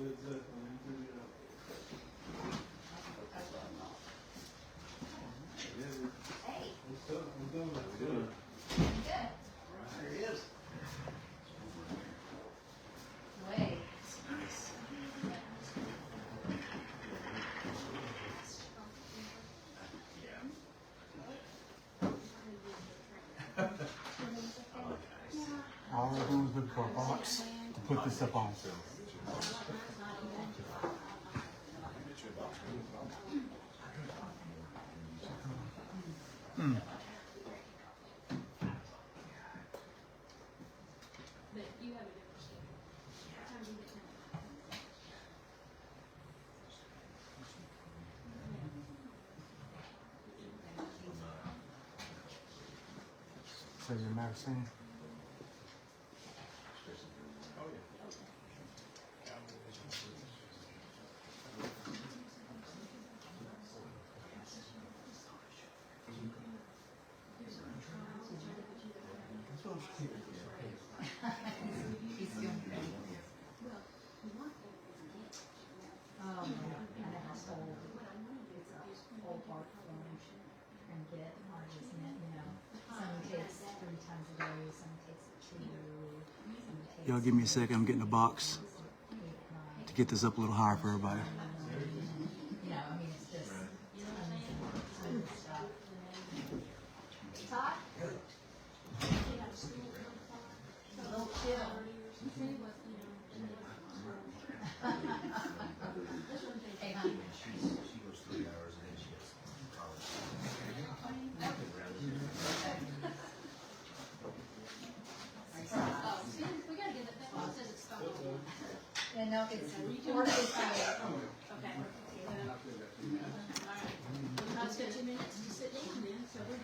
All we're doing is looking for a box to put this up on. So you're Madison? Y'all give me a second, I'm getting a box to get this up a little higher for everybody. Yeah, no, it's recorded. Okay. I've got 2 minutes to sit down then, so we're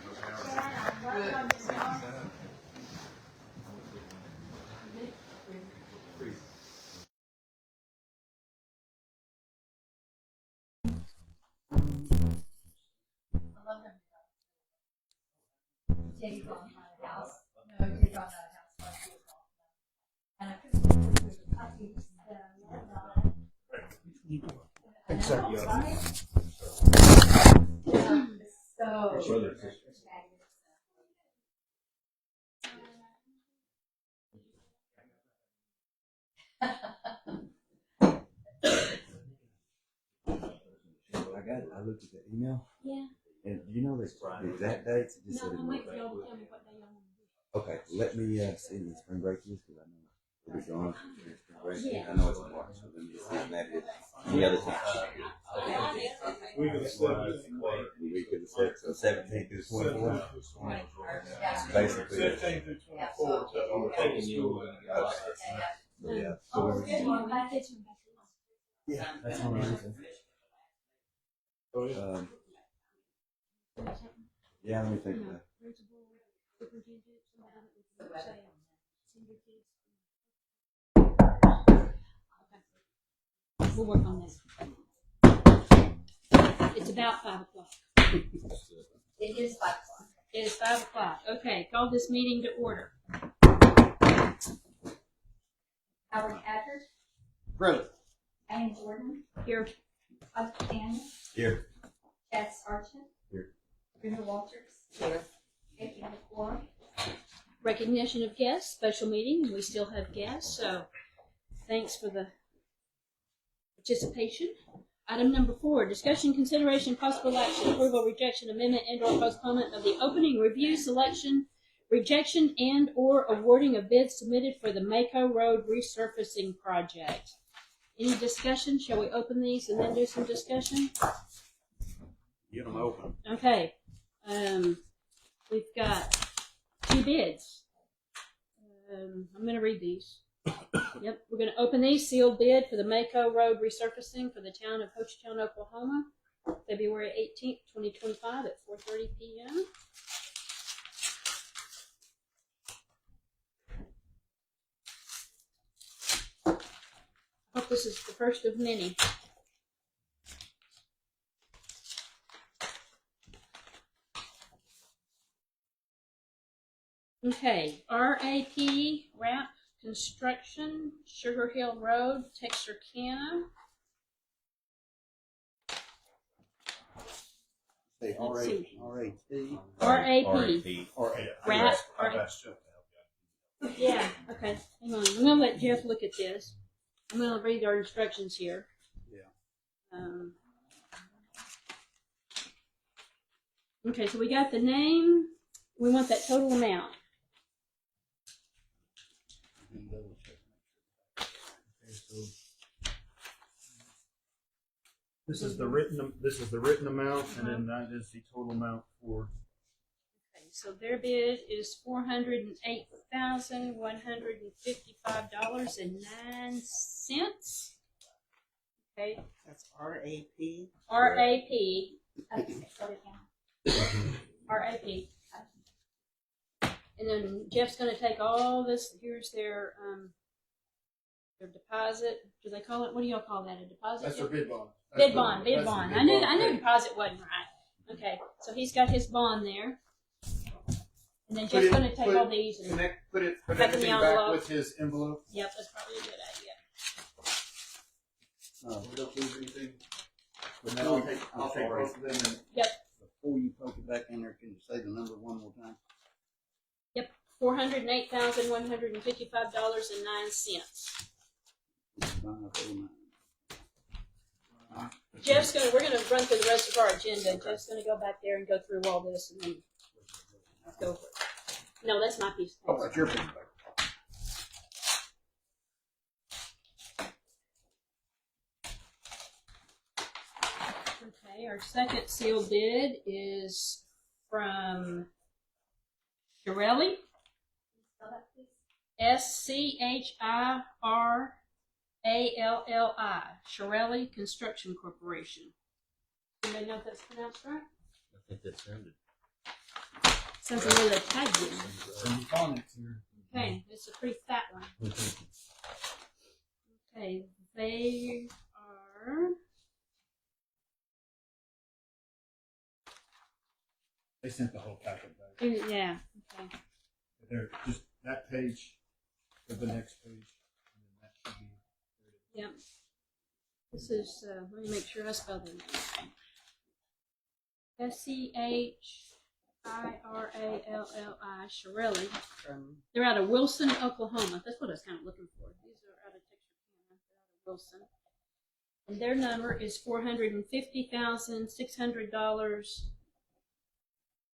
Take it on the house. No, take it on the house. And I could Exactly. I looked at the email. Yeah. And do you know the exact dates? It just No, said I'm waiting for y'all to tell me what day y'all want to do. okay, let me see when spring break is because I know we'll be gone for spring break. Yeah. I know it's in March, so let me see when that is. The other time. The week of the 6th, so 17th through 24th. Basically. 15 through 24. Yeah. Yeah, that's one reason. Yeah, let me think of that. We'll work on this. It's about 5 o'clock. It is 5 o'clock. It is 5 o'clock. Okay, call this meeting to order. Howard Haggard. Present. Annie Jordan. Here. Daniel. Here. Chad Sargent. Here. Brenda Walters. Here. Vicky McClure. Recognition of guests, special meeting. We still have guests, so thanks for the participation. Item number 4, discussion, consideration, possible action, approval, rejection, amendment, and/or postponement of the opening, review, selection, rejection, and/or awarding of bids submitted for the Mako Road resurfacing project. Any discussion? Shall we open these and then do some discussion? Get them open. Okay. We've got 2 bids. I'm going to read these. Yep, we're going to open these. Sealed bid for the Mako Road resurfacing for the town of Hochatown, Oklahoma, February 18th, 2025 at 4:30 p.m. I hope this is the first of many. Okay, RAP Construction, Sugar Hill Road, Texarkana. Say Let's see. R-A-T. RAP. Rat. I've asked Jeff to help you. Yeah, okay. Hang on. I'm going to let Jeff look at this. I'm going to read our instructions here. Yeah. Okay, so we got the name. We want that total amount. And double check. Okay, so this is the written amount, and then that is the total amount for. Okay, so their bid is $408,155.09. Okay, That's R-A-P. RAP. Okay, slow it down. RAP. And then Jeff's going to take all this. Here's their deposit. Do they call it? What do y'all call that? A deposit? That's their bid bond. Bid bond. Bid bond. I knew deposit wasn't right. Okay, so he's got his bond there, and then Jeff's going to take all these and Put Back in the everything back envelope. with his envelope. yep, that's probably a good idea. We don't lose anything. But No, now I'll take sorry. both of them and Before you poke it back in there, can you say the number one more time? $408,155.09. We're gonna run through the rest of our agenda. Jeff's gonna go back there and go through all this and then go for it. No, that's my piece. Oh, that's your pen back. Okay, our second sealed bid is from Shirelli. Spell that, please. SCHIRALLI. Shirelli Construction Corporation. Anybody know if that's pronounced right? I think that sounded. Sounds a little Italian. some phonics here. Okay, it's a pretty fat one. Okay, they are. They sent the whole packet back. Yeah. Okay. There, just that page, or the next page, and then that should be. Yep. This is. Let me make sure I spell the name. SCHIRALLI. Shirelli. They're out of Wilson, Oklahoma. That's what I was kind of looking for. These are out of Texarkana. They're out of Wilson. And their number is $450,600.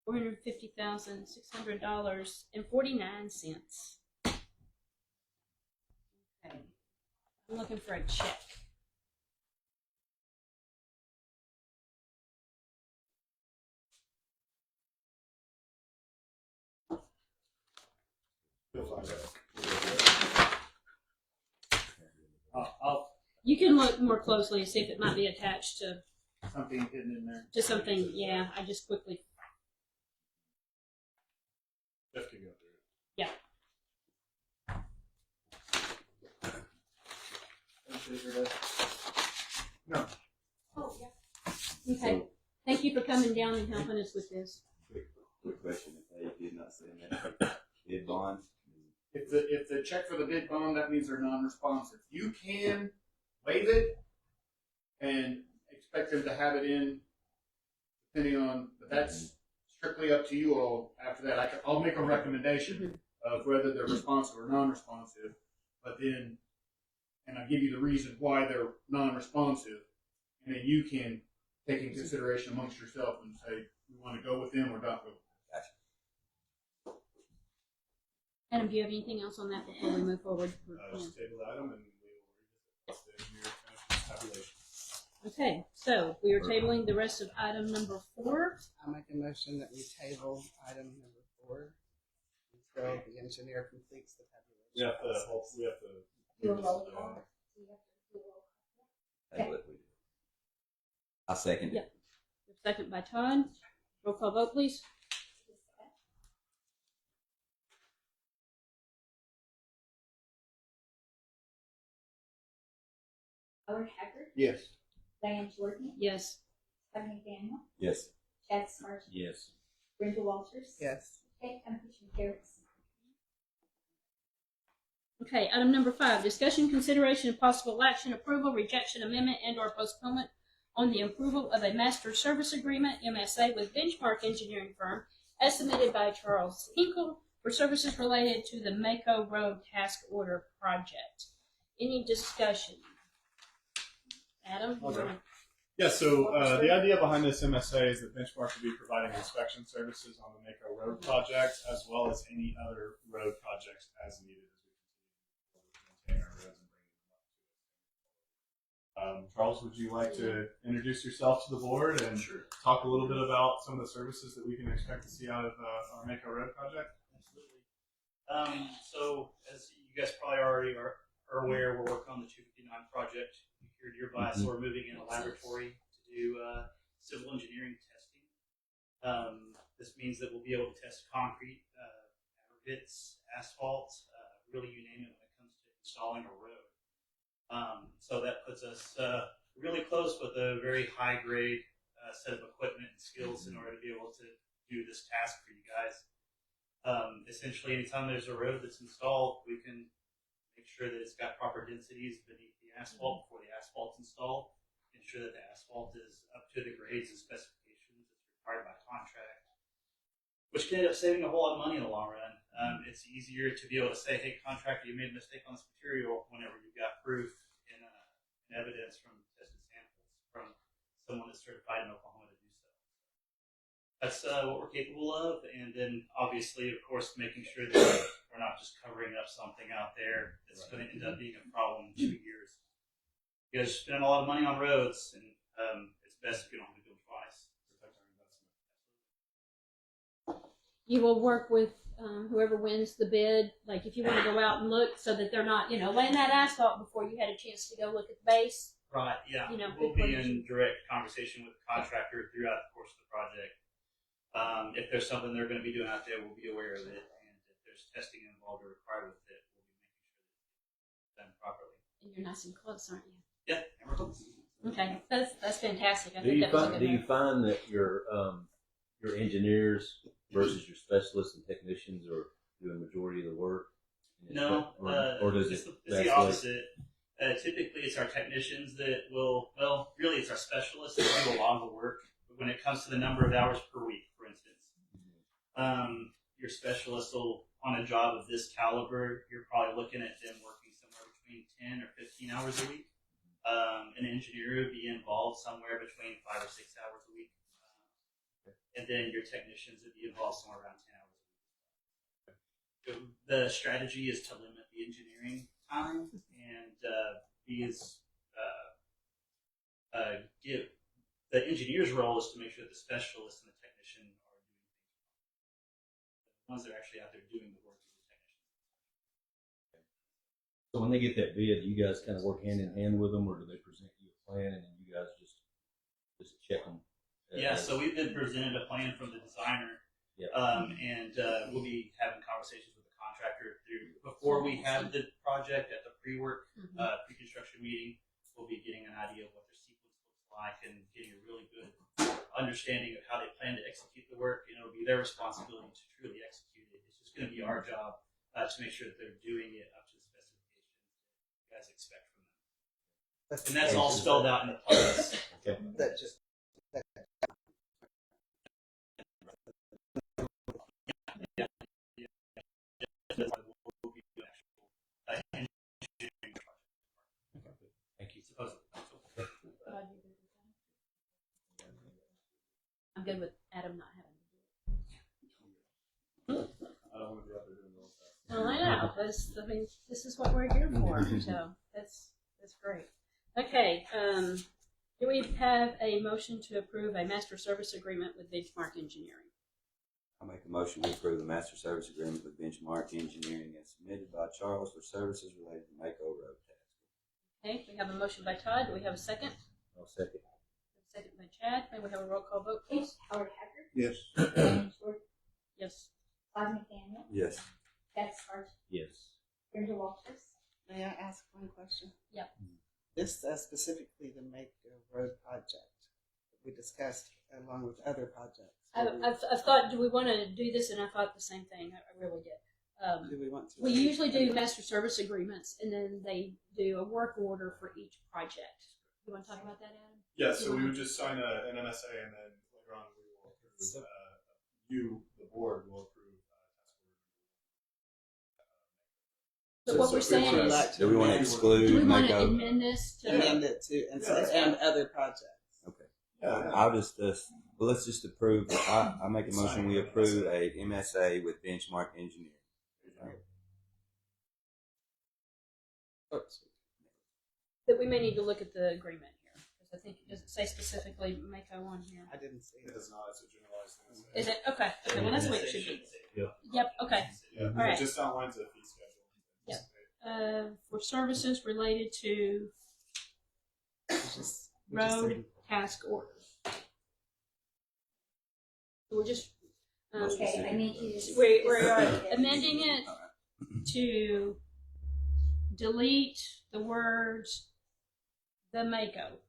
$450,600.49. Okay. I'm looking for a check. You can look more closely and see if it might be attached to Something hidden in there. something. Yeah, I just quickly. Just to go through it. Yeah. No. Oh, yeah. Okay. Thank you for coming down and helping us with this. Quick question: if they did not send that bid bond, If the check for the bid bond, that means they're non-responsive. You can waive it and expect them to have it in, depending on. But that's strictly up to you all. After that, I'll make a recommendation of whether they're responsive or non-responsive. But then, and I'll give you the reason why they're non-responsive, and then you can take in consideration amongst yourself and say we want to go with them or not go. Adam, do you have anything else on that before we move forward? Just table the item and we will revisit the engineer tabulation. Okay, so we are tabling the rest of item number 4. I make a motion that we table item number 4 until the engineer completes the tabulation. We have to. Do a roll call. We have to do a roll call. that's what we do. I second it. Yep. Second by Todd. Roll call vote, please. Owen Haggard, Yes. Diane Jordan, Yes. Stephanie Daniel, Yes. Chad Sargent, Yes. Brenda Walters. Yes. Okay, motion carries. Okay, item number 5, discussion, consideration, and possible action, approval, rejection, amendment, and/or postponement on the approval of a master service agreement, MSA, with Benchmark Engineering Firm, as submitted by Charles Hinkle for services related to the Mako Road Task Order Project. Any discussion? Adam? Okay. Yeah, so the idea behind this MSA is that Benchmark will be providing inspection services on the Mako Road project, as well as any other road projects as needed as we continue to maintain our roads and bring them up to it. Charles, would you like to introduce yourself to the board and talk a little bit about some of the services that we can expect to see out of our Mako Road project? Absolutely. So, as you guys probably already are aware, we're working on the 259 project here nearby. So we're moving in a laboratory to do civil engineering testing. This means that we'll be able to test concrete, aggregates, asphalt, really you name it when it comes to installing a road. So that puts us really close with a very high grade set of equipment and skills in order to be able to do this task for you guys. Essentially, anytime there's a road that's installed, we can make sure that it's got proper densities beneath the asphalt before the asphalt's installed, ensure that the asphalt is up to the grades and specifications that's required by contract, which can end up saving a whole lot of money in the long run. It's easier to be able to say, hey, contractor, you made a mistake on this material whenever you've got proof and evidence from tested samples from someone that's certified in Oklahoma to do so. That's what we're capable of, and then obviously, of course, making sure that we're not just covering up something out there that's going to end up being a problem in 2 years. You guys spend a lot of money on roads, and it's best if you don't have to do them twice. You will work with whoever wins the bid, like if you want to go out and look so that they're not, laying that asphalt before you had a chance to go look at the base. Right, yeah. We'll be in direct conversation with the contractor throughout the course of the project. If there's something they're going to be doing out there, we'll be aware of it, and if there's testing involved or required with it, we'll be making sure that it's done properly. And you're nice and close, aren't you? Yeah, and we're close. Okay, that's fantastic. I Do think you that was a find good do you move. find that your engineers versus your specialists and technicians are doing the majority of the work? No, or does it's it the opposite. Typically, it's our technicians that will, really, it's our specialists that do a lot of the work when it comes to the number of hours per week, for instance. Your specialist will, on a job of this caliber, you're probably looking at them working somewhere between 10 or 15 hours a week. An engineer would be involved somewhere between 5 or 6 hours a week. And then your technicians would be involved somewhere around 10 hours a week. The strategy is to limit the engineering time and give the engineer's role is to make sure that the specialist and the technician are doing things. The ones that are actually out there doing the work is the technicians. So when they get that bid, do you guys kind of work hand in hand with them, or do they present you a plan and then you guys just check them? Yeah, so we've been presented a plan from the designer, and we'll be having conversations with the contractor before we have the project at the pre-work, pre-construction meeting. We'll be getting an idea of what their sequence looks like and getting a really good understanding of how they plan to execute the work. And it'll be their responsibility to truly execute it. It's just going to be our job to make sure that they're doing it up to the specifications you guys expect from them. And that's all spelled out in the plans. Okay. That just Thank you. Supposedly. I'm good with Adam not having to do it. I don't want to be out there doing all that. No, I know. This is what we're here for. So that's great. Okay. Do we have a motion to approve a master service agreement with Benchmark Engineering? I'll make a motion to approve the master service agreement with Benchmark Engineering as submitted by Charles for services related to Mako Road task. Okay, we have a motion by Todd. Do we have a second? I'll second. Second by Chad. May we have a roll call vote, please? Howard Haggard, Yes. Diane Short, Yes. Todd McDaniel, Yes. Ted Sargent, Yes. Brenda Walters. may I ask one question? Yep. This specifically the Mako Road project that we discussed along with other projects. I've thought, do we want to do this? And I thought the same thing. I really did. Do we want to? We usually do master service agreements, and then they do a work order for each project. You want to talk about that, Adam? Yeah, so we would just sign an MSA, and then later on we will approve. You, the board, will approve. But what we're saying we is, like to Do we want to amend- exclude do we want to Mako? amend this to? amend it to and other projects? Yeah. I'll just, well, let's just approve, I make a motion, we approve a MSA with Benchmark Engineering. That we may need to look at the agreement here, because I think it doesn't say specifically Mako on here. I didn't see It it. does not, it's a generalized MSA. Is it? Okay. Okay, well, that's what it should be. Yep, okay. Yeah, All right. it just outlines a fee schedule. Yep. For services related to Just road task orders. We're just, Okay, I need you to. we are amending it to delete the words the Mako.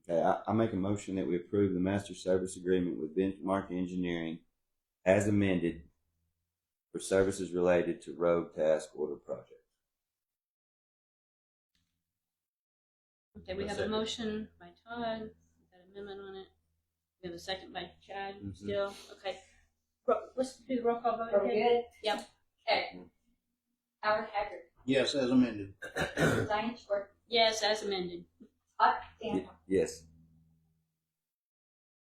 Okay, I make a motion that we approve the master service agreement with Benchmark Engineering as amended for services related to road task order projects. Okay, we have a motion by Todd, with that amendment on it. We have a second by Chad still. Okay. Let's do the roll call vote. Are we good? Yep. Okay. Howard Haggard, Yes, as amended. Diane Short, Yes, as amended. Todd Dan, Yes.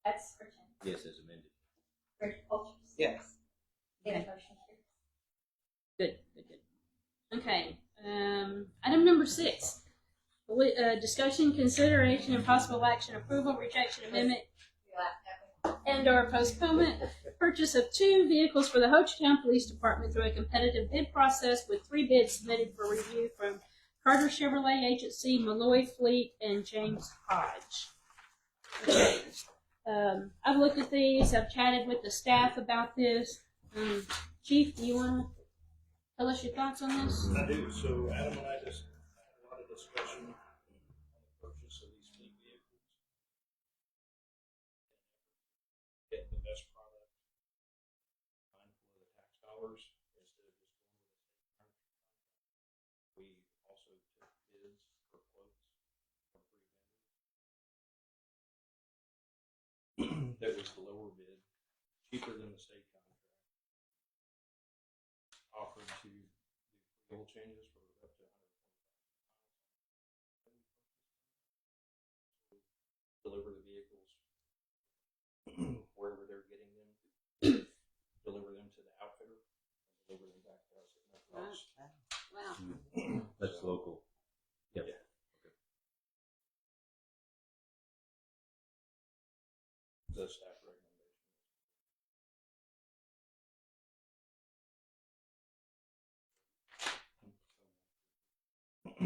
that's for Jen, Yes, as amended. Rich Cultures. Yes. Get a Okay. motion here. Good, good, good. Okay. Item number 6. Discussion, consideration, and possible action, approval, rejection, amendment, You laughed at me. and/or postponement. Purchase of 2 vehicles for the Hochatown Police Department through a competitive bid process with 3 bids submitted for review from Carter Chevrolet Agency, Malloy Fleet, and James Hodge. Okay. I've looked at these. I've chatted with the staff about this. Chief, do you want to tell us your thoughts on this? I do. So Adam and I just had a lot of discussion on the purchase of these fleet vehicles. Get the best product, mindful of the tax dollars, instead of just going with a state contract. We also took bids for quotes from 3 vendors. That was the lower bid, cheaper than the state contract. Offered to do oil changes for up to 125 miles. Deliver the vehicles wherever they're getting them, deliver them to the outfitter, and deliver them back to us at no cost. Wow. That's local. Yep. Yeah. The staff recommendation. From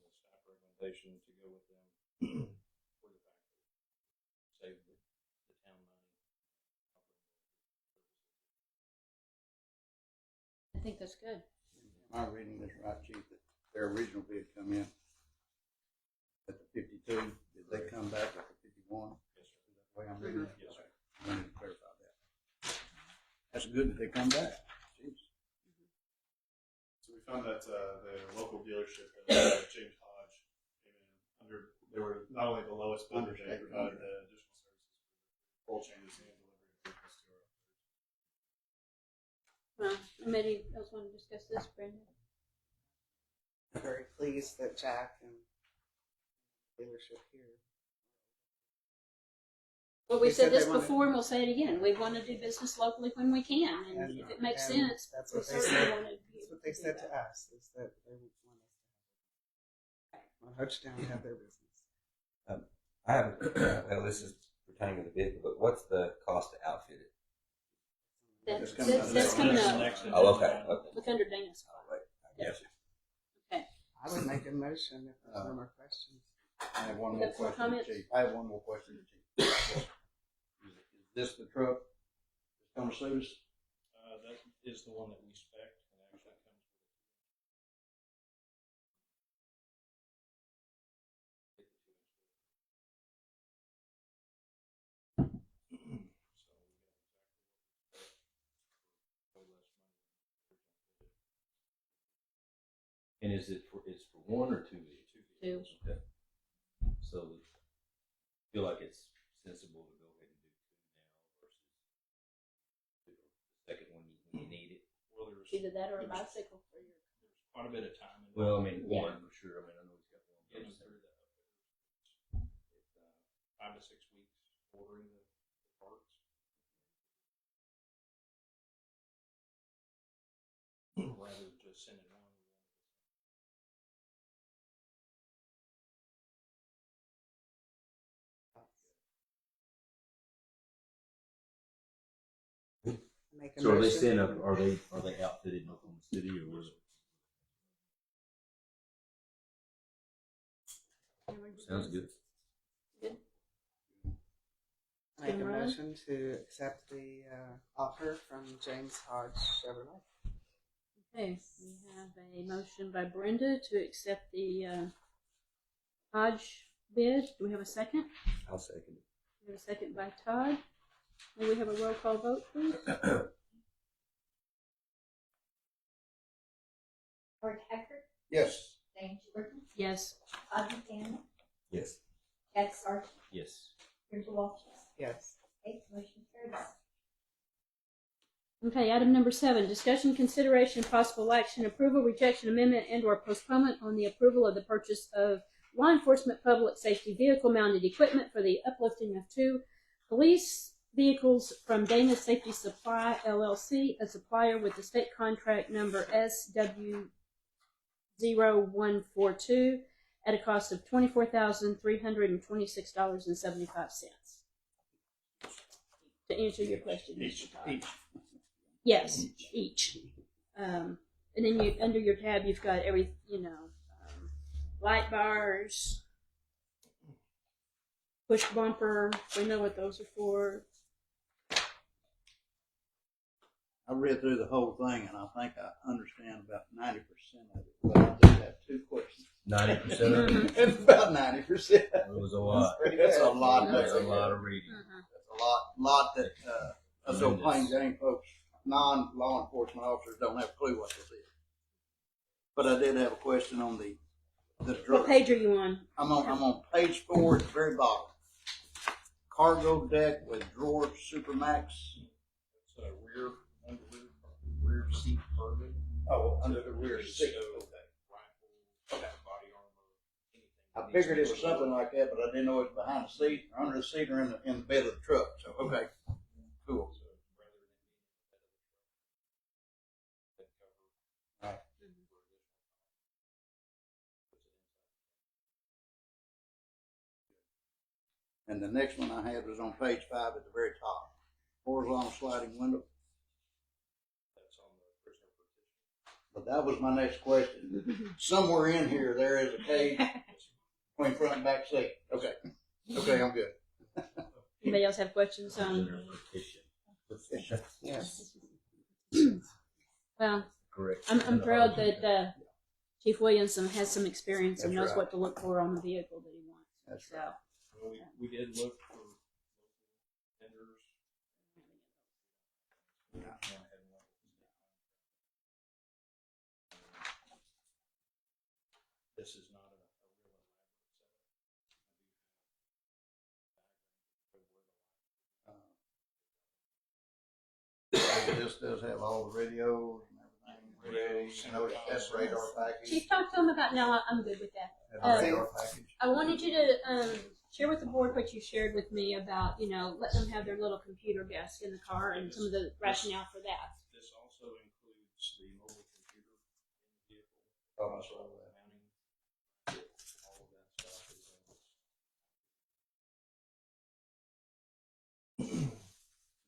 the staff recommendation to go with them for the fact that save the town money. I think that's good. Am I reading this right, Chief, that their original bid come in at the 52, did they come back at the 51? Yes, sir. Is that the way I'm reading it? Yes, sir. I wanted to clarify that. That's good that they come back. Jeez. So we found that the local dealership, James Hodge, came in under. They were not only the lowest bidder, they provided the additional services, oil changes and delivery of vehicles to our. Anybody else want to discuss this, Brandon? Very pleased that Jack and dealership here. Well, we They said said this they wanted- before, and we'll say it again. We want to do business locally when we can, and if it makes and sense, that's we what they certainly said. want to. That's what they said to us, is that they would want us to have Hochatown have their business. I have, well, this is pertaining to the vehicle, but what's the cost to outfit it? That's That's coming coming up. Next Oh, okay, okay. Look under Dana's. Oh, wait, I got you. Okay. I would make a motion if there's no more questions. I have one You more got more question, comments? Chief. I have one more question, Chief. Is this the truck that's gonna suit us? That is the one that we spec, and actually comes And is it for, it's for one or two vehicles? Two. Okay. So I feel like it's sensible to go ahead and do two now versus the second one when you need it. Well, there's Either that or a bicycle for your. there's quite a bit of time. Well, I mean, Yeah. one for sure. I mean, I know he's got one. Getting through that. It's 5 to 6 weeks ordering the parts. Rather than just sending one. Make a So are they motion. staying up? Are they outfitted in Oklahoma City or where? Sounds good. Make a Jim Ryan? motion to accept the offer from James Hodge Chevrolet. Okay, we have a motion by Brenda to accept the Hodge bid. Do we have a second? I'll second it. We have a second by Todd. May we have a roll call vote, please? George Eckert, Yes. Diane Jordan, Yes. Todd McDaniel, Yes. Chad Sargent, Yes. Brenda Walters. Yes. Okay, motion carries. Okay, item number 7, discussion, consideration, and possible action, approval, rejection, amendment, and/or postponement on the approval of the purchase of law enforcement public safety vehicle mounted equipment for the uplifting of 2 police vehicles from Dana Safety Supply LLC, a supplier with the state contract number SW0142 at a cost of $24,326.75. To answer your question, Mr. Todd. Yes, each. And then you, under your tab, you've got every, light bars, push bumper. We know what those are for. I read through the whole thing and I think I understand about 90% of it, but I do have 2 questions. 90% of it. It's about 90%. It was a lot. That's a lot. That's a lot of reading. That's a lot that us old plain Jane folks, non-law enforcement officers, don't have a clue what this is. But I did have a question on the What page are you on? I'm on page 4 at the very bottom. Cargo deck with drawer Supermax. It's a rear seat cargo. Oh, under the rear seat. So, Okay. rifle, body armor, anything. I figured it was something like that, but I didn't know it was behind the seat, or under the seat, or in the bed of the truck. So okay, cool. So rather than being in the bed of the truck, Right. And the next one I had was on page 5 at the very top. Horizontal sliding window. That's on the prisoner partition. But that was my next question. Somewhere in here, there is a cage between front and back seat. Okay. Okay, I'm good. Anybody else have questions on? Petition. Yes. Well, Correct. I'm proud that Chief Williamson has some experience and That's knows right. what to look for on the vehicle that he wants. That's So, right. Well, we did look for vendors. This is not a real elaborate This does have all the radios and everything. Radios, you know, that's radar package. Chief, talk to him about. No, I'm good with that. That's a radar package. I wanted you to share with the board what you shared with me about, letting them have their little computer desk in the car and some of the rationale for that. This also includes the mobile computer in the vehicle. Oh, that's all that. Mounting, all of that stuff is in this.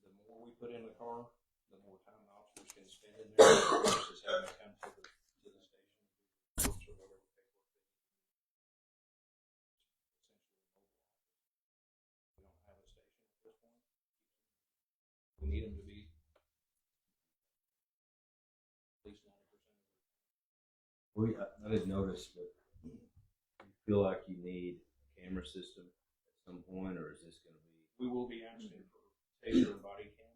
The more we put in the car, the more time the officers can spend in there versus having to come to the station, or whatever paperwork they need. Essentially, a mobile office. We don't have a station at this point. We need them to be at least 90% of the I didn't notice, but you feel like you need a camera system at some point, or is this going to be? we will be asking for taser and body cam.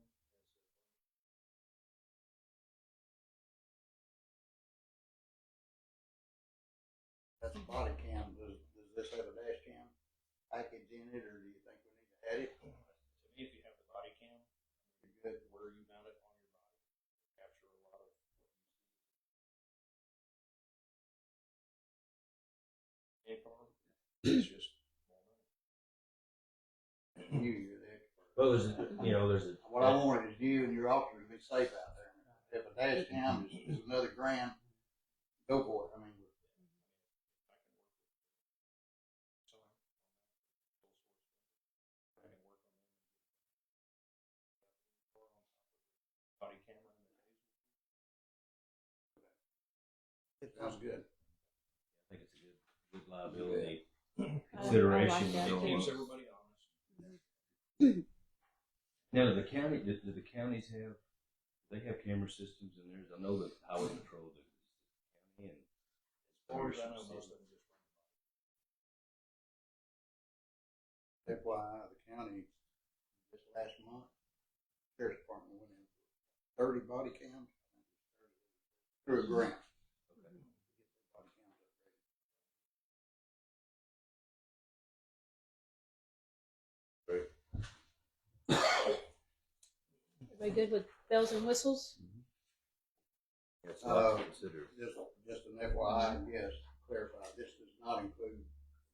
body cam, does this have a dash cam package in it, or do you think we need to add it? To me, if you have the body cam, You're good. where you mount it on your body, capture a lot of what you see. A car, it's just more money. You're the expert. Well, there's a. What I wanted is you and your officers to be safe out there. If a dash cam is another grand, go for it. I mean, Body camera and the taser. it sounds good. I think it's a good liability I consideration. like that. It keeps everybody honest. Now, do the counties have, they have camera systems in theirs? I know that highway patrol do. County and As far as I know, most of them just run the body. FYI, the county, this last month, sheriff's department went in for 30 body cams through a grant. Body cams upgraded. Everybody good with bells and whistles? That's a lot to consider. Just an FYI, yes, clarify, this does not include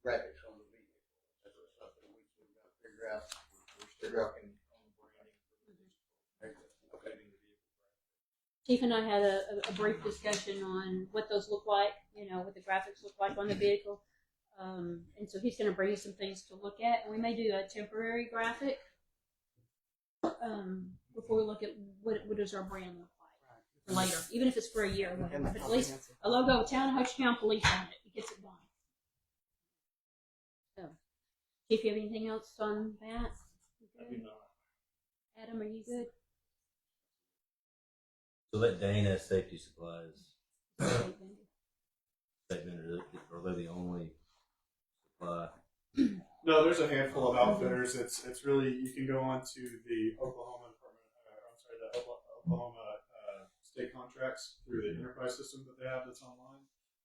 graphics on the vehicle. That's something we still got to figure out. We're still working on the branding for this, Okay. including the vehicle brand. Chief and I had a brief discussion on what those look like, what the graphics look like on the vehicle. And so he's going to bring us some things to look at. And we may do a temporary graphic before we look at what does our brand look like later, even if it's for a year or whatever. But at least a logo of Town Hochatown Police on it. It gets it done. So, Chief, you have anything else on that? I do not. Adam, are you good? So that Dana Safety Supplies statement, are they the only supply? No, there's a handful of outfitters. It's really, you can go on to the Oklahoma state contracts through the enterprise system that they have that's online,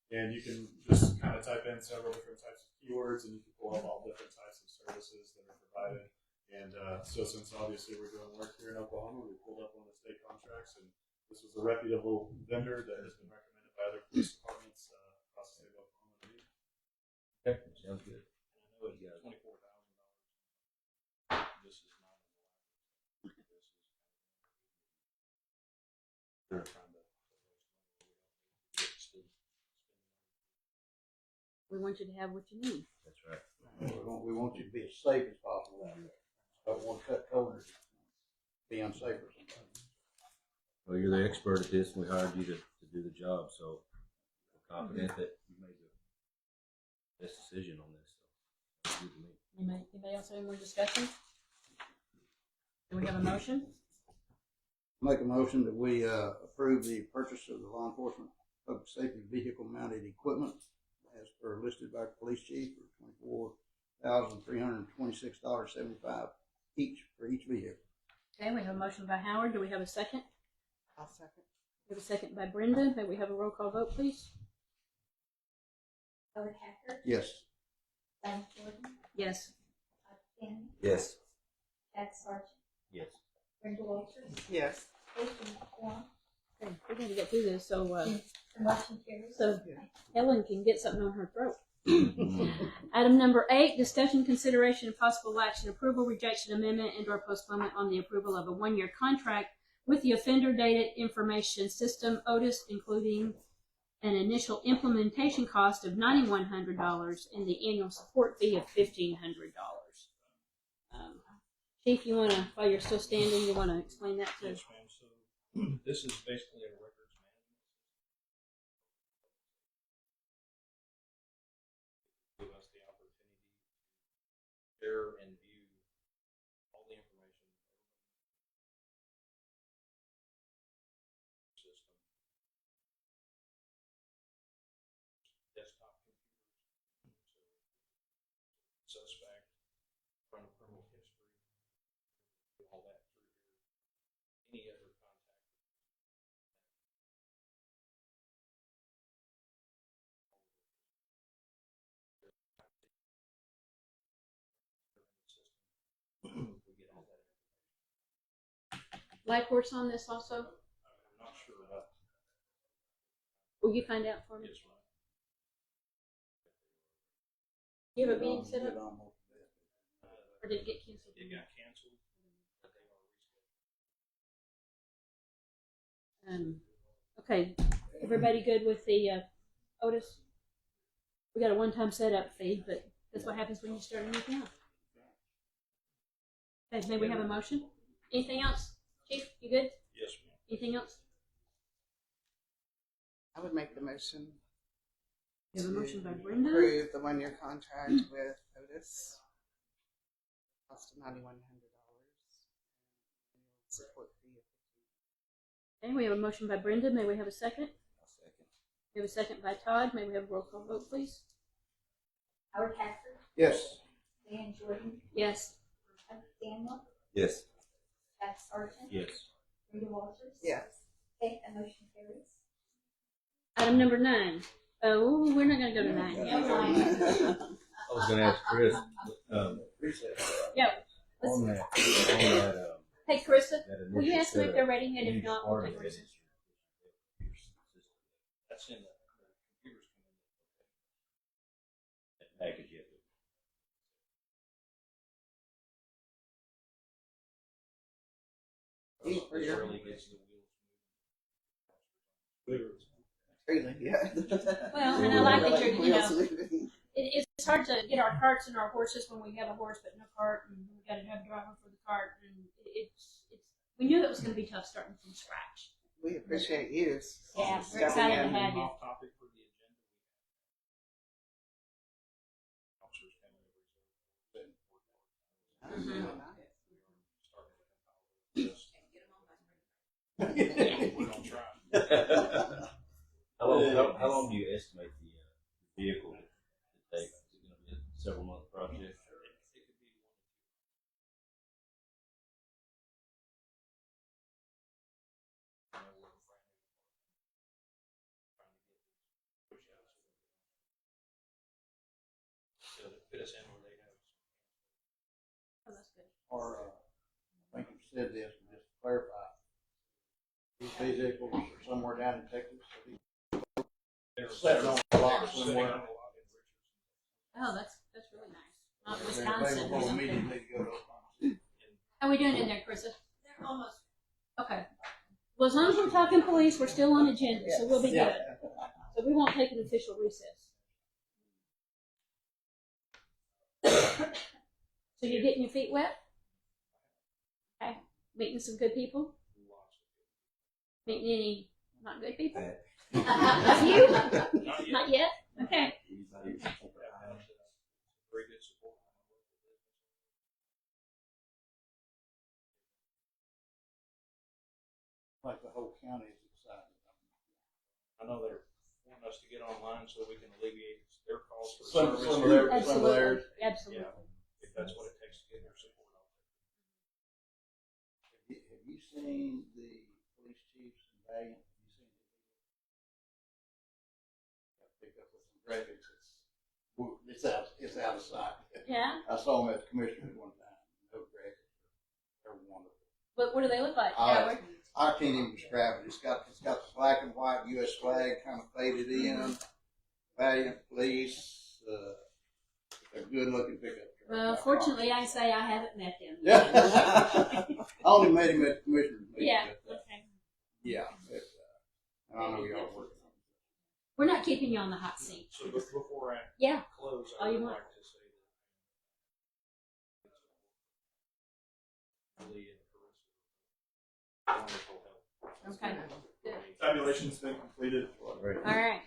and you can just kind of type in several different types of keywords, and you can pull up all different types of services that are provided. And so, since obviously we're doing work here in Oklahoma, we pulled up one of the state contracts, and this was a reputable vendor that has been recommended by other police departments across the state of Oklahoma. Okay, sounds good. And I know it's $24,000. This is not in the library. This is Sure. We want you to have what you need. That's right. We want you to be as safe as possible out there. Don't want to cut corners, be unsafe or something. Well, you're the expert at this, and we hired you to do the job, so we're confident that you made the best decision on this. So that's good to me. Anybody else have any more discussion? Do we have a motion? Make a motion that we approve the purchase of the law enforcement public safety vehicle mounted equipment as per listed by the police chief for $24,326.75 each for each vehicle. Okay, we have a motion by Howard. Do we have a second? I'll second. We have a second by Brenda. May we have a roll call vote, please? Howard Hacker, Yes. Diane Jordan, Yes. Todd Cannon, Yes. Chad Sargent, Yes. Brenda Walters, Yes. Jason Wong, Okay, we're going to get through this, so motion carries. so Helen can get something on her throat. Item number 8, discussion, consideration, and possible action, approval, rejection, amendment, and/or postponement on the approval of a 1-year contract with the Offender Data Information System, Otis, including an initial implementation cost of $9,100 and the annual support fee of $1,500. Chief, you want to, while you're still standing, you want to explain that to us? Yes, ma'am. So this is basically a records management system. Give us the opportunity to share and view all the information system. Desktop computers, so suspect, run a criminal history, do all that through here. Any other Black Horse on this also? I'm not sure about. Will you find out for me? Yes, ma'am. Do you have a meeting set up, Almost dead. or did it get canceled? It got canceled, but they are rescheduled. Okay, everybody good with the Otis? We got a one-time setup fee, but that's what happens when you start a new account. Okay, may we have a motion? Anything else? Chief, you good? Yes, ma'am. Anything else? I would make the motion. We have a to motion by Brenda. Approve the 1-year contract with Otis. Cost of $9,100. Support fee of Okay, we have a motion by Brenda. May we have a second? I'll second. We have a second by Todd. May we have a roll call vote, please? Howard Haggard, Yes. Dan Jordan, Yes. Daniel, Yes. Jack Sargent, Yes. Rita Walters. Yes. Okay, that motion carries. Item number 9. Oh, we're not going to go to 9 yet. I was gonna ask Chris, Yeah. on that, Hey, Carissa, that will you initial ask them if setup, they're ready? And any if not, we'll part take of a it recess. is That's in the computers come in. That package yet. Thank you for This your- really gets the wheels. Truly, yeah. Well, and I like that you're, you know, Wheels moving. it's hard to get our carts and our horses when we have a horse but no cart, and we got to have a driver for the cart, and it's we knew it was going to be tough starting from scratch. We appreciate you. Yeah, we're stepping excited to in. have you. Off topic for the agenda. Officers coming We're gonna try. How long do you estimate the vehicle to take? Is it gonna be a several month project? It could be so to fit us in where they have. Oh, that's good. Or, I think you said this, but just to clarify. These vehicles are somewhere down in Texas. They're Sitting on a lot sitting somewhere. on a lot in Richardson. Oh, that's really nice. Not They're Wisconsin or available something. immediately to go to Oklahoma. How are we doing in there, Carissa? They're almost. Okay. Well, as long as we're talking police, we're still on agenda, so we'll be Yeah. good. So we won't take an official recess. So you're getting your feet wet? Okay. Meeting some good people? Meeting any not good people? A few? Not yet. Not yet? Okay. Very good support. Like the whole county is excited. I know they're wanting us to get online so we can alleviate their costs for Some service. of their- Absolutely. Absolutely. If that's what it takes to get their support. Have you seen the police chiefs in Valiant? Have you seen it? I picked up with some graphics. It's out of sight. Yeah. I saw them at the commissioner's one time. No graphics. They're wonderful. But what do they look like, Uh, Howard? I can't even describe it. It's got the black and white U.S. flag kind of faded in. Valiant police. A good looking pickup truck. Well, fortunately, I say I haven't met them. Yeah. I only met him at the commissioner's meeting. Yeah. but, Okay. yeah. And I know y'all working on it. We're not keeping you on the hot seat. So before I Yeah. close, All I you would want. like to say that Lee and Carissa, wonderful help. Okay. Good. Tabulation's been completed. All right.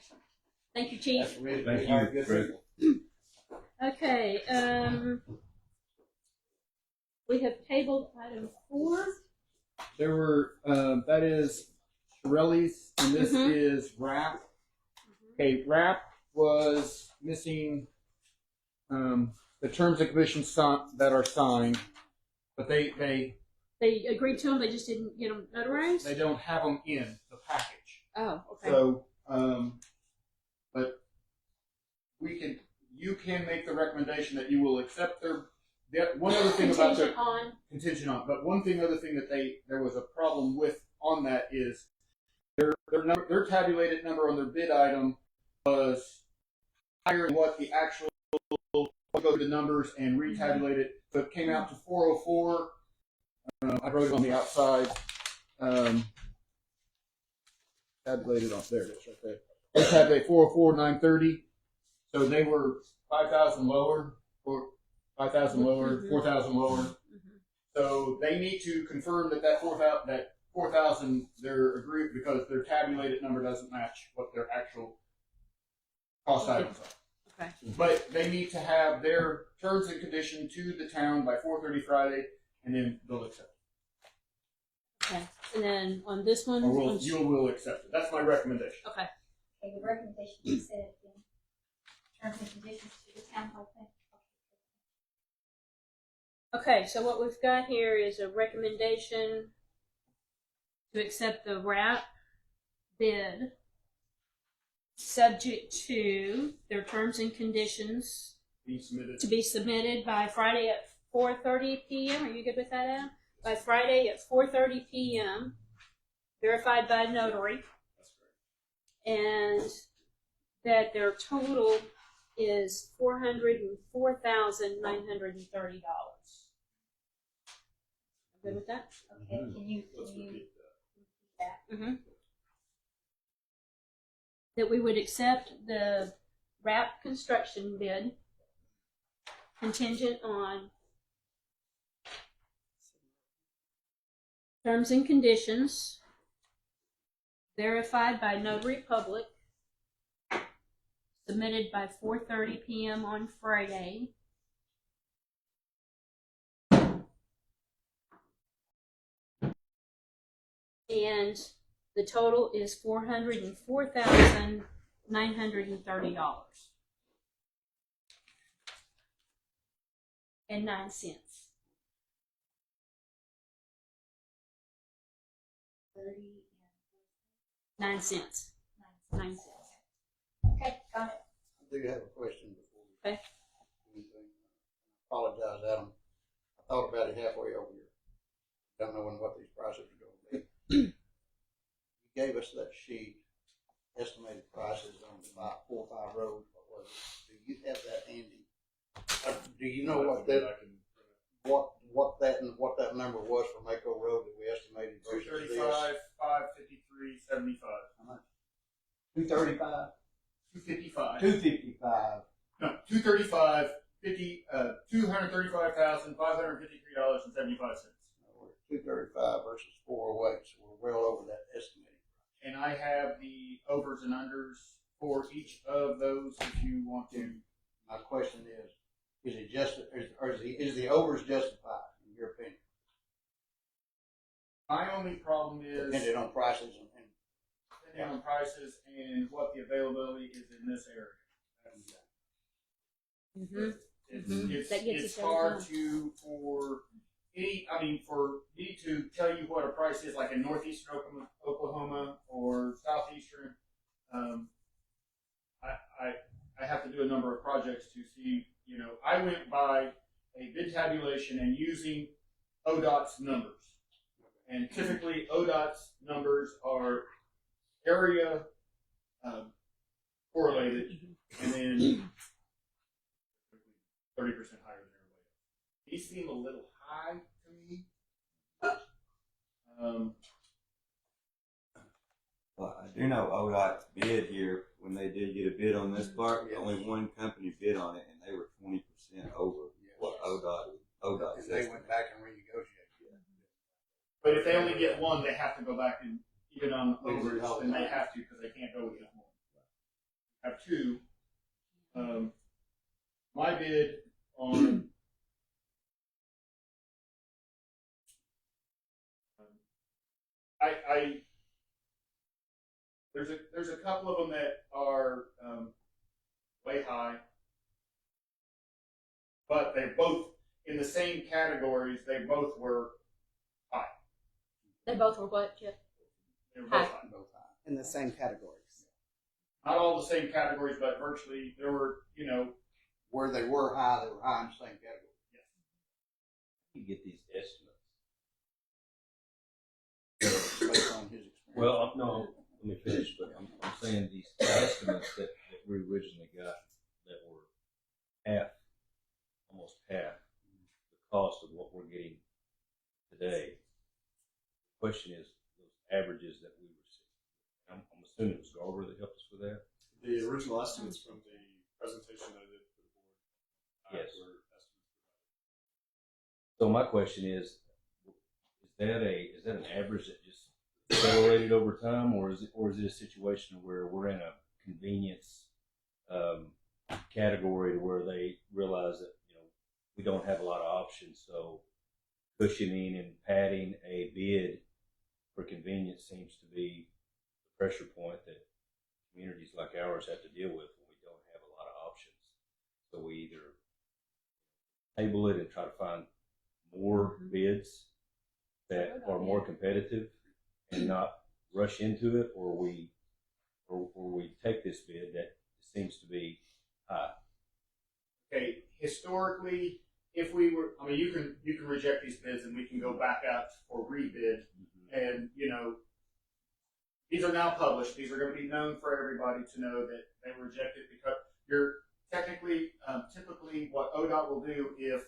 Thank you, Chief. That's really Thank all you, good Greg. people. Okay. We have tabled item 4. There were, that is Shirelli's, and this Mhm. is RAP. Okay, RAP was missing the terms and conditions that are signed, but they They agreed to them, they just didn't get them notarized? don't have them in the package. Oh, okay. So, but you can make the recommendation that you will accept one other thing about the Contingent on. contingent on, but one thing, other thing that there was a problem with on that is their tabulated number on their bid item was higher than what the actual go to the numbers and retabulate it. So it came out to 404. I wrote it on the outside. Tabulated on there. It is right there. They tabulate 404,930. So they were 5,000 lower, or 5,000 lower, 4,000 lower. So they need to confirm that 4,000 they're agreed, because their tabulated number doesn't match what their actual cost items are. Okay. But they need to have their terms and condition to the town by 4:30 Friday, and then they'll accept it. Okay. And then on this one, Or you will accept it. That's my recommendation. okay. Okay, the recommendation you said again. Terms and conditions to the town hall thing. Okay, so what we've got here is a recommendation to accept the RAP bid, subject to their terms and conditions Be submitted. to be submitted by Friday at 4:30 p.m. Are you good with that, Adam? By Friday at 4:30 p.m. Verified by notary, That's great. and that their total is $404,930. Good with that? Okay, can you Let's repeat repeat that? Mm-hmm. That we would accept the RAP construction bid contingent on terms and conditions verified by notary public, submitted by 4:30 p.m. on Friday. And the total is $404,930 and 9 cents. 9 cents. 9 cents. Okay, got it. I do have a question before we Okay. do anything. I apologize, Adam. I thought about it halfway over here. Don't know what these prices are going to be. You gave us that sheet, estimated prices on the 4-5 roads. Do you have that handy? Do you know what that number was for Mako Road that we estimated versus this? 235, 553, 75. How much? 235. 255. 255. No, 235, $235,553.75. 235 versus 408, so we're well over that estimated. And I have the overs and unders for each of those if you want to. My question is it just, is the overs justified in your opinion? My only problem is Depending on prices depending on prices and what the availability is in this area. Mm-hmm. It's That gets it's us hard every for me to tell you what a price is, like in northeastern Oklahoma or southeastern. I have to do a number of projects to see. I went by a bid tabulation and using ODOT's numbers, and typically ODOT's numbers are area correlated, and then 30% higher than everybody else. These seem a little high to me. Well, I do know ODOT's bid here, when they did get a bid on this part, only one company bid on it, and they were 20% over what ODOT and said. they went back and renegotiated. But if they only get one, they have to go back and even on overs, then they have to, because they can't go with just one. Have two. My bid on there's a couple of them that are way high, but they both in the same categories. They both were high. They both were what, Jeff? They were High. both high. Both high. In the same categories. Not all the same categories, but virtually there were. Where they were high in the same category. Yes. you get these estimates? Based on his experience. Well, no, let me finish, but I'm saying these estimates that we originally got that were almost half the cost of what we're getting today. The question is those averages that we received. I'm assuming it was Garber that helped us with that. The original estimates from the presentation that I did for the board. Yes. Were estimates provided. So my question is that an average that just accelerated over time, or is it a situation where we're in a convenience category to where they realize that we don't have a lot of options, so cushioning and padding a bid for convenience seems to be the pressure point that communities like ours have to deal with when we don't have a lot of options. So we either table it and try to find more bids that are more competitive and not rush into it, or we take this bid that seems to be high. Okay, historically, if we were, I mean, you can reject these bids and we can go back out for rebid, and these are now published. These are going to be known for everybody to know that they were rejected because you're technically, typically, what ODOT will do if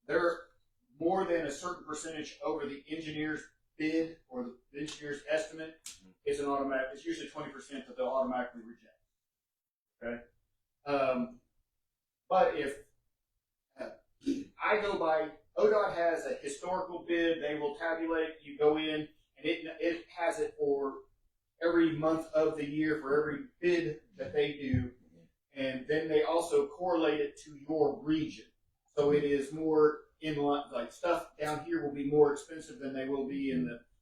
they're more than a certain percentage over the engineer's bid or the engineer's estimate, it's an automatic. It's usually 20% that they'll automatically reject. Okay, but if I go by ODOT has a historical bid, they will tabulate. You go in and it has it for every month of the year for every bid that they do, and then they also correlate it to your region. So it is more in line, like stuff down here will be more expensive than they will be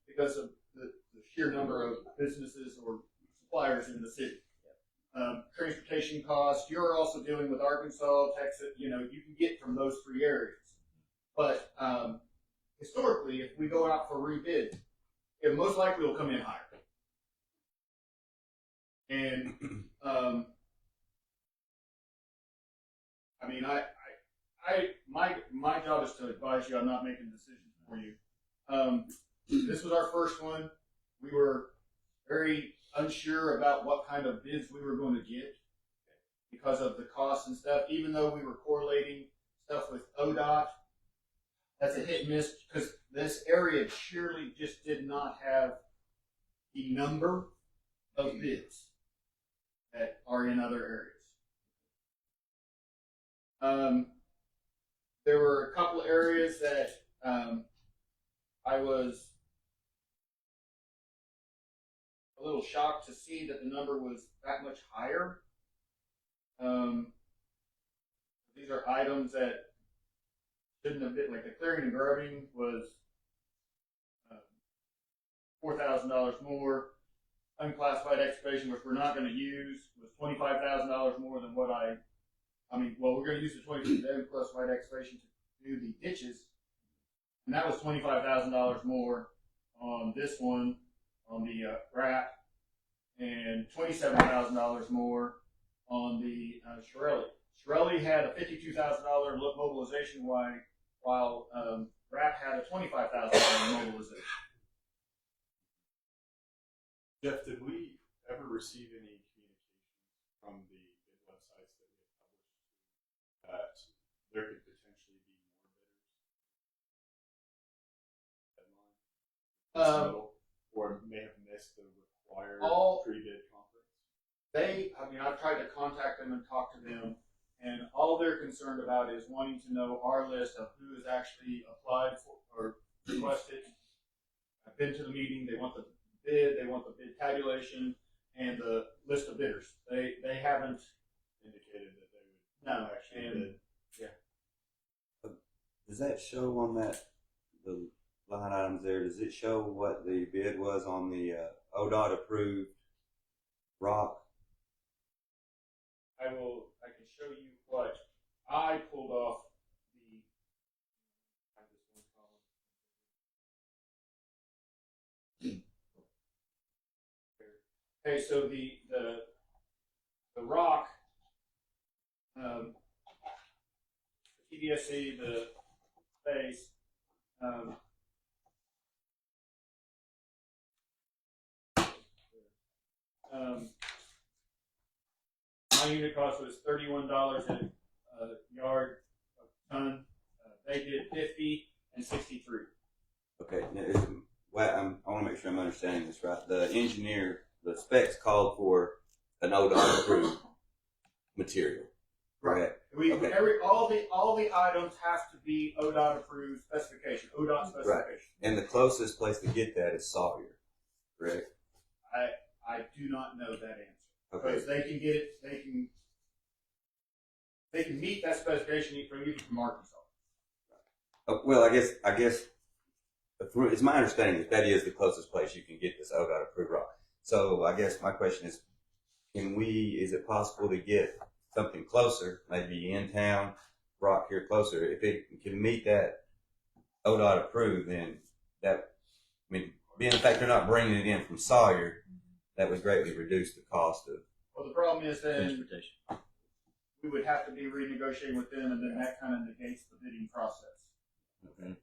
because of the sheer number of businesses or suppliers in the city. Transportation costs, you're also dealing with Arkansas, Texas, you can get from those three areas. But historically, if we go out for rebid, it most likely will come in higher. And I mean, my job is to advise you. I'm not making decisions for you. This was our first one. We were very unsure about what kind of bids we were going to get because of the costs and stuff. Even though we were correlating stuff with ODOT, that's a hit and miss because this area surely just did not have the number of bids that are in other areas. There were a couple areas that I was a little shocked to see that the number was that much higher. These are items that shouldn't have been, like the clearing and grubbing was $4,000 more. Unclassified excavation, which we're not going to use, was $25,000 more than what we're going to use the unclassified excavation to do the ditches, and that was $25,000 more on this one, on the wrap, and $27,000 more on the Shirelli. Shirelli had a $52,000 mobilization, while wrap had a $25,000 mobilization. Jeff, did we ever receive any communications from the bid websites that we had published that there could potentially be more bidders? Or may have missed the required pre-bid conference? I've tried to contact them and talk to them, and all they're concerned about is wanting to know our list of who has actually applied for or requested. I've been to the meeting. They want the bid, they want the bid tabulation, and the list of bidders. They haven't indicated that they would actually bid. Yeah. Does that show on the line items there? Does it show what the bid was on the ODOT approved rock? I can show you what I pulled off Okay, so the rock, the TDSC, the base, My unit cost was $31 a yard a ton. They did 50 and 63. Okay, now I want to make sure I'm understanding this right. The engineer, the specs called for an ODOT approved material. Right. All the items have to be ODOT approved specification. ODOT specification. Right. And the closest place to get that is Sawyer, correct? I do not know that answer. Okay. Because they can get it. They can meet that specification even from Arkansas. Well, I guess it's my understanding that is the closest place you can get this ODOT approved rock. So I guess my question is, is it possible to get something closer, maybe in town, rock here closer? If it can meet that ODOT approved, then being the fact they're not bringing it in from Sawyer, that would greatly reduce the cost of Well, the problem is then transportation. we would have to be renegotiating with them, and then that kind of negates the bidding process. Okay.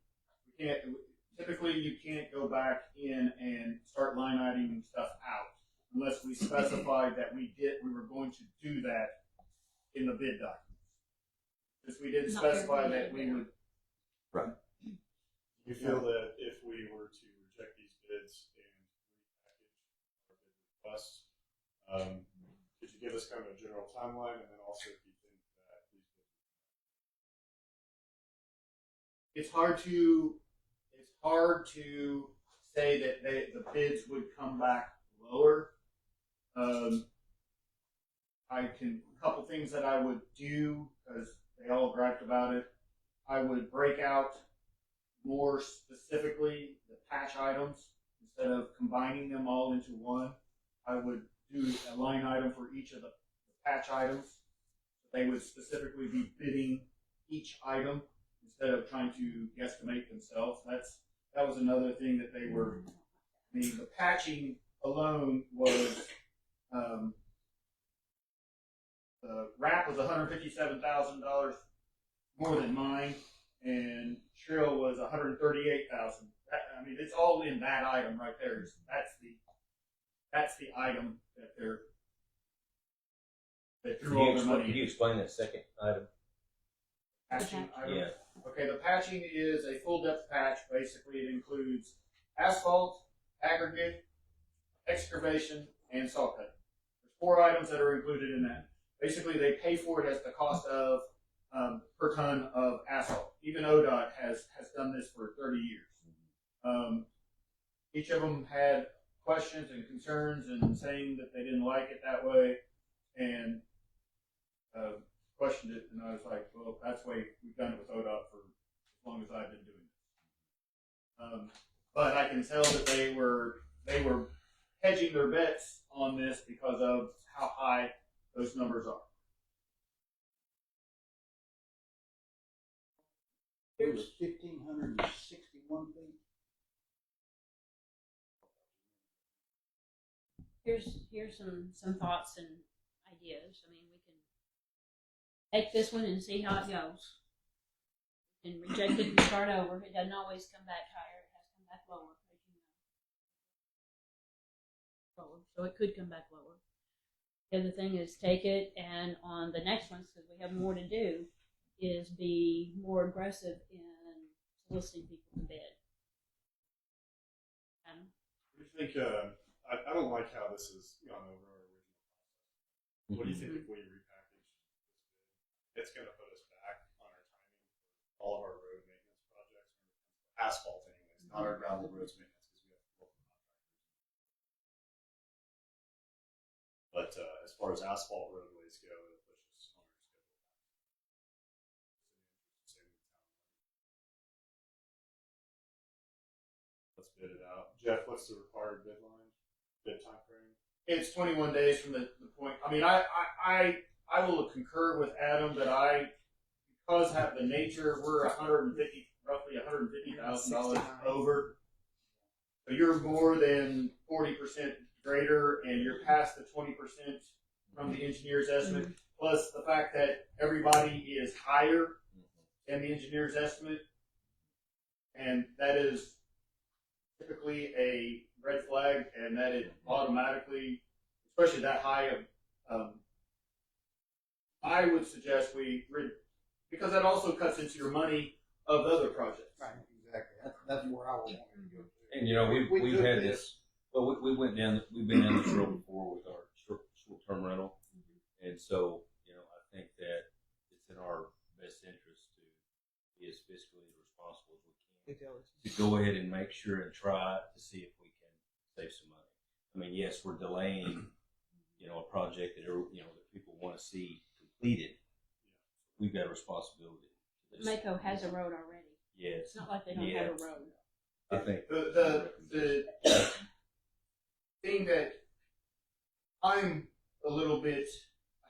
Typically, you can't go back in and start line iteming stuff out unless we specified that we were going to do that in the bid documents. Because we didn't specify that we would. Right. You feel that if we were to reject these bids and repackage our bid requests, could you give us kind of a general timeline, and then also if you think that these bids? It's hard to say that the bids would come back lower. A couple things that I would do, because they all griped about it, I would break out more specifically the patch items instead of combining them all into one. I would do a line item for each of the patch items. They would specifically be bidding each item instead of trying to guesstimate themselves. That was another thing that they were. The patching alone was the wrap was $157,000 more than mine, and Trill was $138,000. I mean, it's all in that item right there. That's the item that threw all their money. Can you explain that second item? Patching item. Yeah. Okay, the patching is a full depth patch. Basically, it includes asphalt, aggregate, excavation, and saw cutting. There's 4 items that are included in that. Basically, they pay for it as the cost of per ton of asphalt. Even ODOT has done this for 30 years. Each of them had questions and concerns and saying that they didn't like it that way, and questioned it. And I was like, well, that's the way we've done it with ODOT for as long as I've been doing it. But I can tell that they were hedging their bets on this because of how high those numbers are. It was 1,561 feet. Here's some thoughts and ideas. I mean, we can take this one and see how it goes. And reject it and start over. It doesn't always come back higher. It has to come back lower, as you know. Lower. So it could come back lower. The other thing is take it, and on the next ones, because we have more to do, is be more aggressive in soliciting people to bid. I think I don't like how this has gone over our original process. What do you think if we repackage this bid? It's going to put us back on our timing for all of our road maintenance projects, asphalt anyways, not our gravel roads maintenance, because we have local contractors. But as far as asphalt roadways go, it'll push us on our schedule. Let's bid it out. Jeff, what's the required bid line? Bid time frame? It's 21 days from the point. I mean, I will concur with Adam that because have the nature, we're roughly $150,000 over. So you're more than 40% greater, and you're past the 20% from the engineer's estimate. Plus the fact that everybody is higher than the engineer's estimate. and that is typically a red flag, and that it automatically, especially that high of, I would suggest because that also cuts into your money of the other projects. Right, exactly. That's where I was wanting to go to. And you know, We we've could had do this. Well, we've been down this road before with our short-term rental, and so you know, I think that it's in our best interest to be as fiscally responsible as we can to go ahead and make sure and try to see if we can save some money. I mean, yes, we're delaying, you know, a project that that people want to see completed. We've got a responsibility. Mako has a road already. Yes, It's not like they don't have a road. I think The thing that I'm a little bit,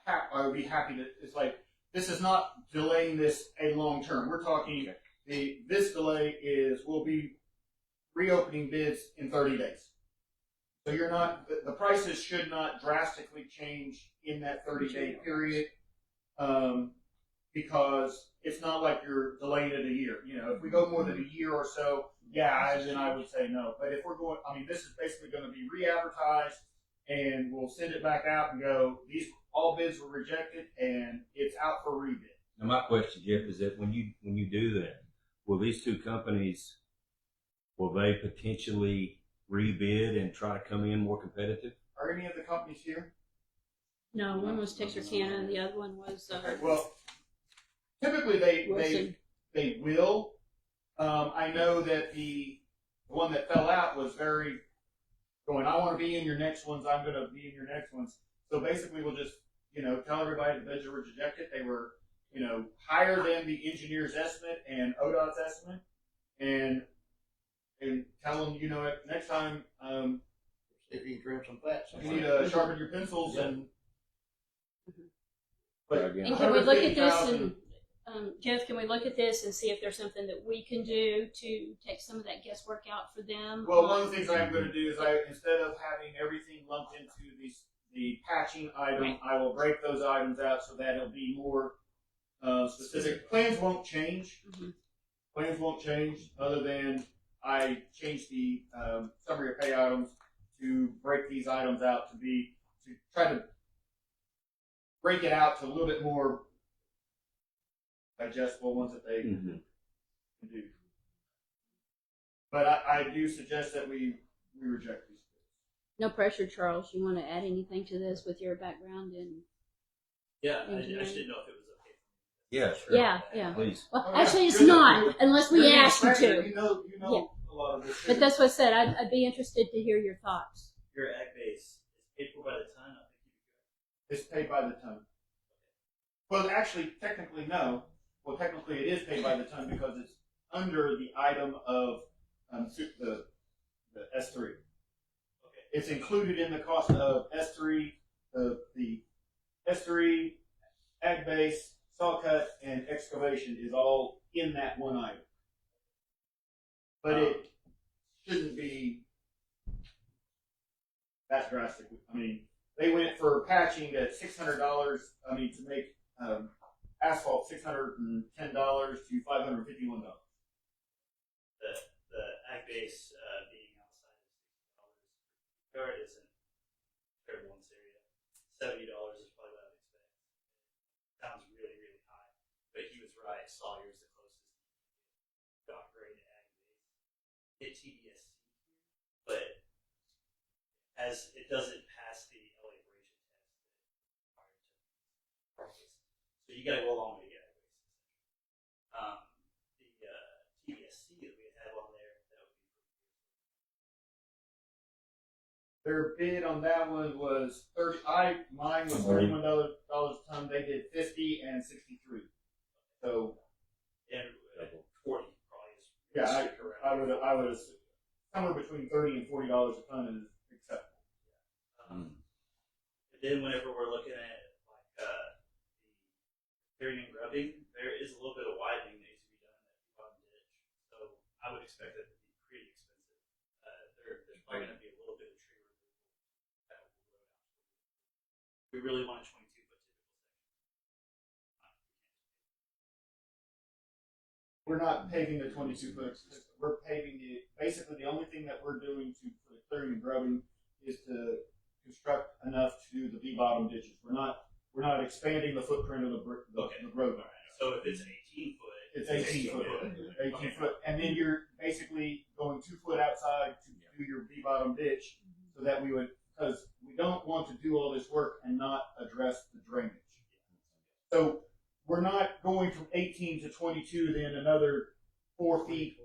I would be happy to, it's like, this is not delaying this a long term. We're talking, this delay we'll be reopening bids in 30 days. So you're not, the prices should not drastically change in that 30-day period, because it's not like you're delaying it a year. You know, if we go more than a year or so, then I would say no. But if we're going, I mean, this is basically going to be re-advertised, and we'll send it back out and go, all bids were rejected, and it's out for rebid. Now, my question, Jeff, is that when you do that, will these two companies, will they potentially rebid and try to come in more competitive? Are any of the companies here? No, one was Texarkana and the other one was Well, typically Wilson. they will. I know that the one that fell out was very going, I want to be in your next ones. I'm going to be in your next ones. So basically, we'll just tell everybody the bids were rejected. They were higher than the engineer's estimate and ODOT's estimate, and tell them next time If you can trim some fat. you need to sharpen your pencils and. But And can we look at this 150,000 and Jeff, can we look at this and see if there's something that we can do to take some of that guesswork out for them? Well, one of the things I'm going to do is instead of having everything lumped into the patching item, Right. I will break those items out so that it'll be more specific. Plans won't change. Mhm. Plans won't change other than I change the summary of pay items to break these items out to try to break it out to a little bit more digestible ones that they can do. But I do suggest that we reject these. No pressure, Charles. You want to add anything to this with your background in? Yeah, I Engineering. just didn't know if it was okay. Yeah, sure. Yeah. Please. Well, Oh, yeah. actually, it's You're not unless we You're the ask you inspector. to. You know a lot of this. But that's what I said. I'd be interested to hear your thoughts. Your ag base is paid for by the ton. I think It's paid by the ton. Well, actually, technically, no. Well, technically, it is paid by the ton because it's under the item of the S3. Okay. It's included in the cost of S3, the S3, ag base, saw cut, and excavation is all in that one item. But it shouldn't be that drastic. I mean, they went for patching at $600. I mean, to make asphalt $610 to $551. the ag base being outside of $60 per yard isn't terrible in this area. $70 is probably what I would expect. Sounds really, really high. But he was right. Sawyer's the closest dock grade ag base. It TDSC, but as it doesn't pass the LA abrasion test that required to. So you got to go a long way to get ag base. The TDSC that we have on there, that would be Their bid on that one was mine was $31 a ton. They did 50 and 63. So and 40 probably is. yeah, I would assume somewhere between $30 and $40 a ton is acceptable. And then whenever we're looking at like the clearing and grubbing, there is a little bit of widening that needs to be done in that bottom ditch. So I would expect that to be pretty expensive. There's probably going to be a little bit of tree removal that will go down. We really want a 22 foot typical section. we're not paving the 22-foot. We're paving it. Basically, the only thing that we're doing for the clearing and grubbing is to construct enough to do the V-bottom ditches. We're not expanding the footprint of the road. So if it's 18 foot, It's 18 foot. 18 foot, and then you're basically going 2 foot outside to do your V-bottom ditch, so that because we don't want to do all this work and not address the drainage. So we're not going from 18 to 22, then another 4 feet.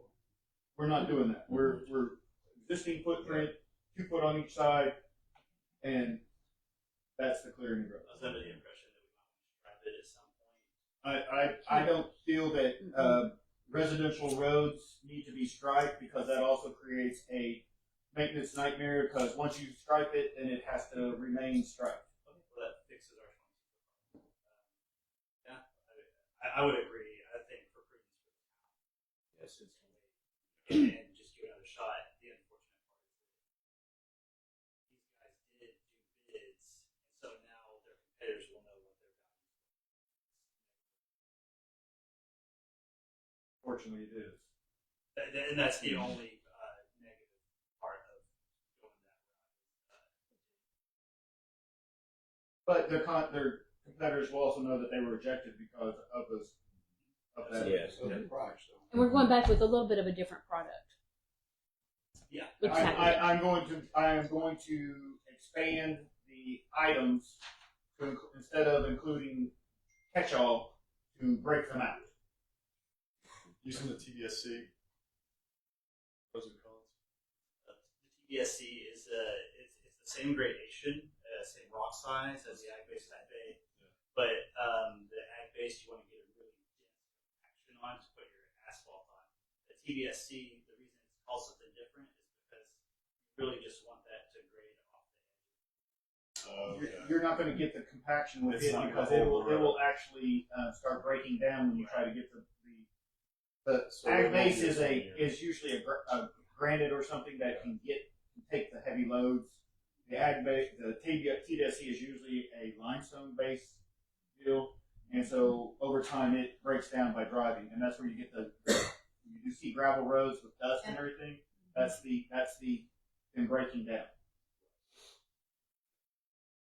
We're not doing that. We're existing footprint, 2 foot on each side, and that's the clearing and grubbing. I was under the impression that we might stripe it at some point. I don't feel that residential roads need to be striped, because that also creates a maintenance nightmare, because once you stripe it, then it has to remain striped. Okay, well, that fixes our problem. Yeah, I would agree. I think for prudence, yes, it's and just give it another shot. The unfortunate part is that these guys did do bids, and so now their competitors will know what their value is. Fortunately, it is. And that's the only negative part of going that route. But their competitors will also know that they were rejected because of that. Yes. So the price, so. And we're going back with a little bit of a different product. Yeah. Exactly. I am going to expand the items to instead of including catch-all, to break them out. Using the TDSC. Pros and cons. The TBSC is it's the same gradation, same rock size as the ag-based type A, but the ag-based you want to get a really dense action on to put your asphalt on. The TBSC, the reason it's called something different is because you really just want that to grade off the edge. You're not going to get the compaction with It's it, not because gonna it hold the will actually start breaking down when you try to get the So ag it base won't be is usually a granite or something that can take the heavy loads. The ag base, the TDSC is usually a limestone base deal, and so over time it breaks down by driving, and that's where you get you see gravel roads with dust and everything. That's the in breaking down.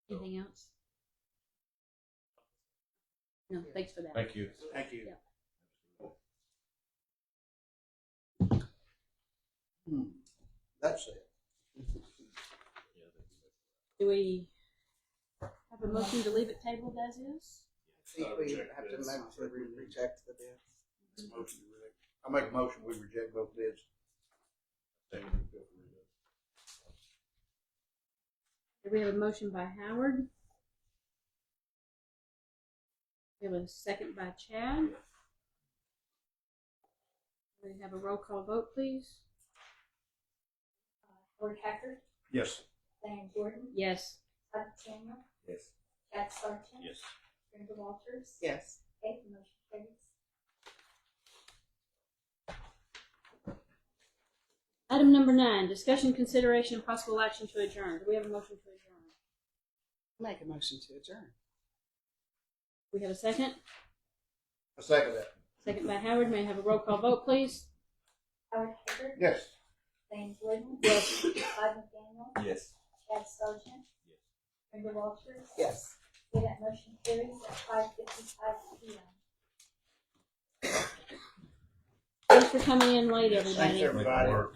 Anything else? No, thanks for that. Thank you. Thank you. Yeah. That's it. Do we have a motion to leave it tabled as is? I think we Reject have to bids. make sure we reject the bids. Motion to reject. I make a motion, we reject both bids. Do we have a motion by Howard? We have a second by Chad. We have a roll call vote, please. Howard Haggard, Yes. Diane Jordan, Yes. Todd Samuel, Yes. Chad Sargent, Yes. Brenda Walters. Yes. Okay, the motion carries. Item number 9, discussion, consideration, and possible action to adjourn. Do we have a motion to adjourn? Make a motion to adjourn. We have a second? I second that. Second by Howard. May I have a roll call vote, please? Howard Haggard, Yes. Diane Jordan, Yes. Todd McDaniel, Yes. Chad Sargent, Brenda Walters. Yes. Okay, that motion carries at 5:55 p.m. Thanks for coming in late, everybody. Thanks, everybody. Work.